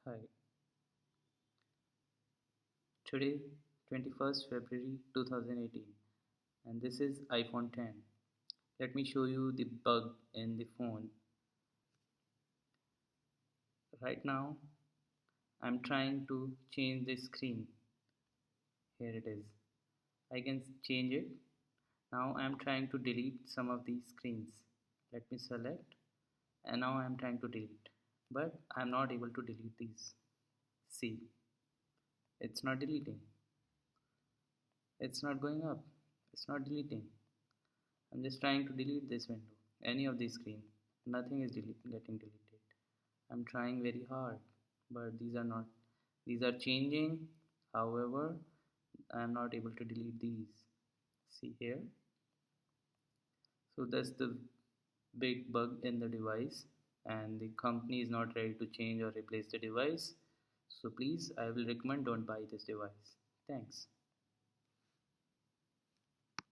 Hi, today 21st February 2018 and this is iPhone 10. Let me show you the bug in the phone. Right now I'm trying to change the screen. Here it is. I can change it. Now I'm trying to delete some of these screens. Let me select and now I'm trying to delete. But I'm not able to delete these. See, it's not deleting. It's not going up. It's not deleting. I'm just trying to delete this window, any of the screen. Nothing is getting deleted. I'm trying very hard, but these are not. These are changing. However, I'm not able to delete these. See here. So that's the big bug in the device, and the company is not ready to change or replace the device. So please, I will recommend don't buy this device. Thanks.